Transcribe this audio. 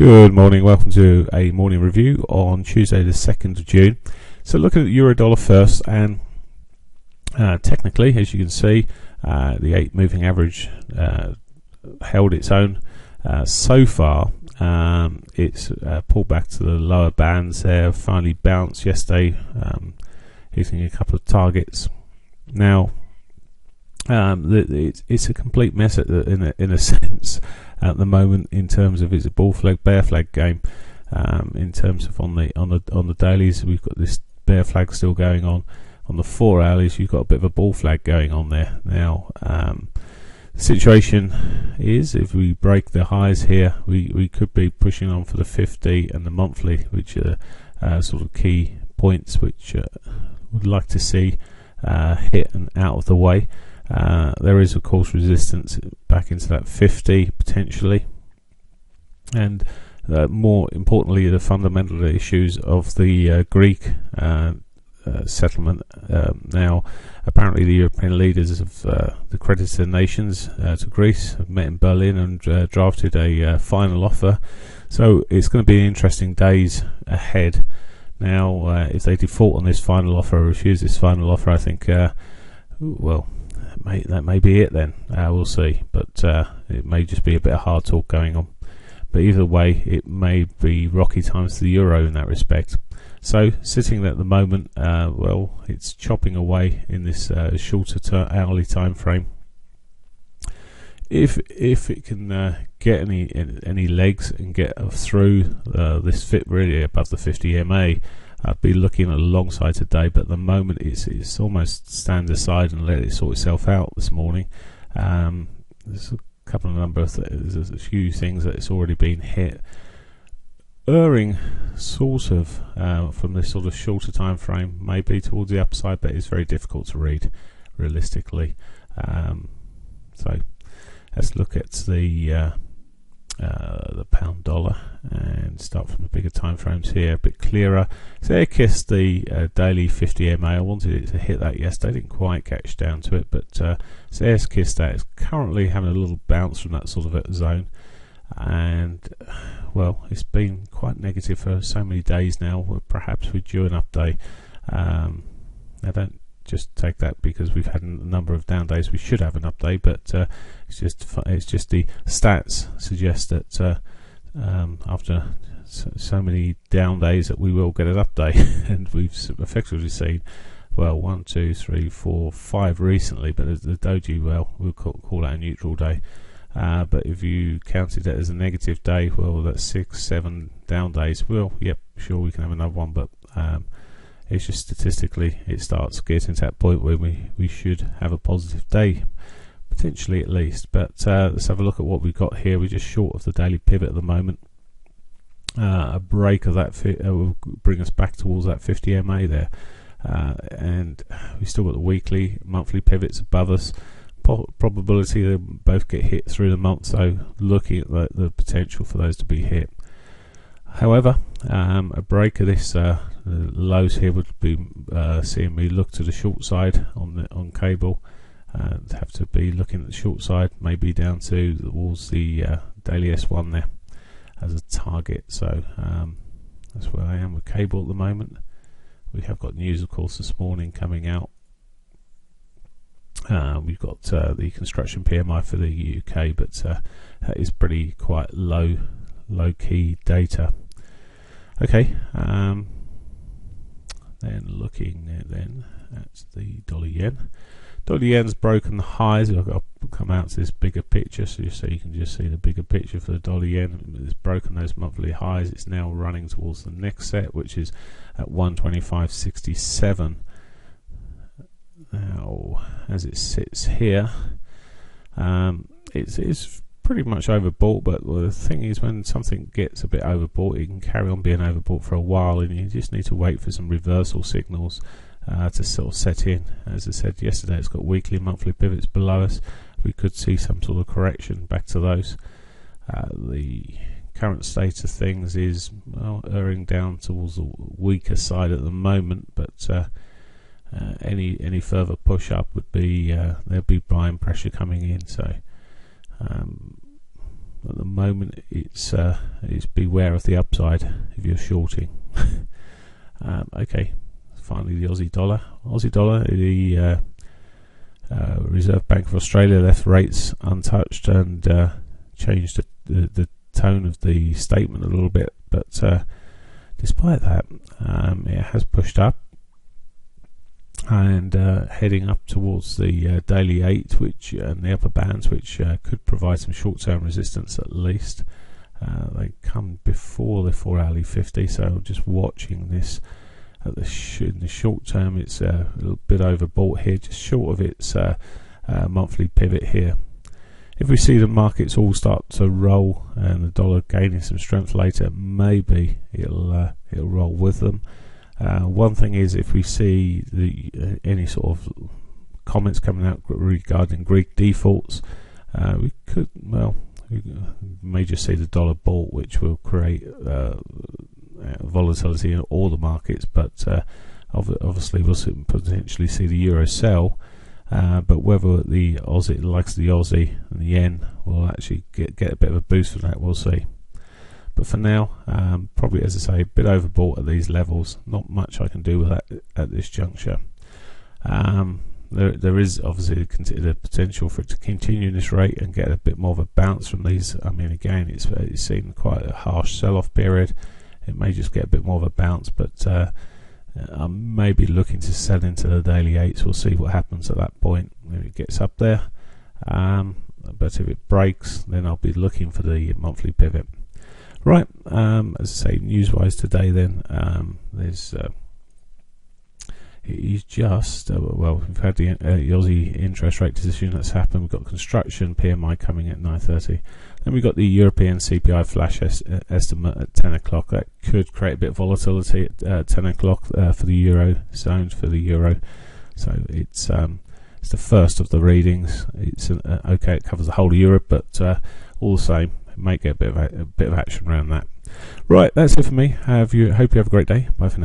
Good morning, welcome to a morning review on Tuesday the 2nd of June. So looking at the Euro-Dollar first, and technically, as you can see, the 8 moving average held its own. So far, it's pulled back to the lower bands there, finally bounced yesterday, hitting a couple of targets. Now, it's a complete mess in a sense at the moment in terms of it's a bull flag bear flag game. In terms of on the dailies, we've got this bear flag still going on. On the 4 hourlies, you've got a bit of a bull flag going on there. Now, the situation is if we break the highs here, we could be pushing on for the 50 and the monthly, which are sort of key points which would like to see hit and out of the way. There is of course resistance back into that 50 potentially, and more importantly the fundamental issues of the Greek settlement. Now apparently the European leaders of the creditor nations to Greece have met in Berlin and drafted a final offer, so it's going to be interesting days ahead. Now if they default on this final offer or refuse this final offer, I think well, that may be it then. We'll see, but it may just be a bit of hard talk going on. But either way, it may be rocky times to the euro in that respect. So sitting at the moment, well, it's chopping away in this shorter hourly time frame. If it can get any legs and get through this fit really above the 50 MA, I'd be looking at a long side today, but at the moment it's almost stand aside and let it sort itself out this morning. There's a couple of there's a few things that it's already been hit. Erring sort of from this sort of shorter time frame, maybe towards the upside, but it's very difficult to read realistically. So let's look at the pound dollar and start from the bigger time frames here, a bit clearer. So I kissed the daily 50 MA. I wanted it to hit that yesterday, didn't quite catch down to it, but so it's kissed that. It's currently having a little bounce from that sort of zone, and well, it's been quite negative for so many days now. Perhaps we're due an update. I don't just take that because we've had a number of down days. We should have an update, but it's just the stats suggest that after so many down days that we will get an update, and we've effectively seen, well, 1, 2, 3, 4, 5 recently, but the doji, well, we'll call that a neutral day. But if you counted it as a negative day, well, that's 6, 7 down days. Well, yep, sure, we can have another one, but it's just statistically it starts getting to that point where we should have a positive day, potentially at least. But let's have a look at what we've got here. We're just short of the daily pivot at the moment. A break of that will bring us back towards that 50 MA there, and we still got the weekly, monthly pivots above us. Probability they both get hit through the month, so looking at the potential for those to be hit. However, a break of this lows here would be seeing me look to the short side on cable. Have to be looking at the short side, maybe down towards the daily S1 there as a target. So that's where I am with cable at the moment. We have got news, of course, this morning coming out. We've got the construction PMI for the UK, but that is pretty quite low key data. Okay, then looking at the dollar yen. Dollar yen's broken the highs. I've got to come out to this bigger picture so you can just see the bigger picture for the dollar yen. It's broken those monthly highs. It's now running towards the next set, which is at 125.67. Now, as it sits here, it's pretty much overbought, but the thing is, when something gets a bit overbought, it can carry on being overbought for a while, and you just need to wait for some reversal signals to sort of set in. As I said yesterday, it's got weekly and monthly pivots below us. We could see some sort of correction back to those. The current state of things is, well, erring down towards the weaker side at the moment, but any further push up would be there'd be buying pressure coming in. So at the moment it's beware of the upside if you're shorting. Okay, finally the Aussie dollar. The Reserve Bank of Australia left rates untouched and changed the tone of the statement a little bit, but despite that, it has pushed up and heading up towards the daily 8, which and the upper bands, which could provide some short-term resistance at least. They come before the 4-hourly 50, so I'm just watching this. At in the short term, it's a little bit overbought here, just short of its monthly pivot here. If we see the markets all start to roll and the dollar gaining some strength later, maybe it'll roll with them. One thing is, if we see any sort of comments coming out regarding Greek defaults, we may just see the dollar bought, which will create volatility in all the markets, but obviously we'll potentially see the euro sell, but whether the Aussie, likes the Aussie and the yen, will actually get a bit of a boost from that, we'll see. But for now, probably, as I say, a bit overbought at these levels. Not much I can do with that at this juncture. There is obviously the potential for it to continue in this rate and get a bit more of a bounce from these. I mean, again, it's seen quite a harsh sell-off period. It may just get a bit more of a bounce, but I may be looking to sell into the daily 8s. We'll see what happens at that point when it gets up there. But if it breaks, then I'll be looking for the monthly pivot. Right, as I say, news-wise today, then there's he's just we've had the Aussie interest rate decision that's happened. We've got construction PMI coming at 9:30. Then we've got the European CPI flash estimate at 10 o'clock. That could create a bit of volatility at 10 o'clock for the euro zones, for the euro. So it's the first of the readings. It's okay, it covers the whole of Europe, but all the same, it may get a bit of action around that. Right, that's it for me. Hope you have a great day. Bye for now.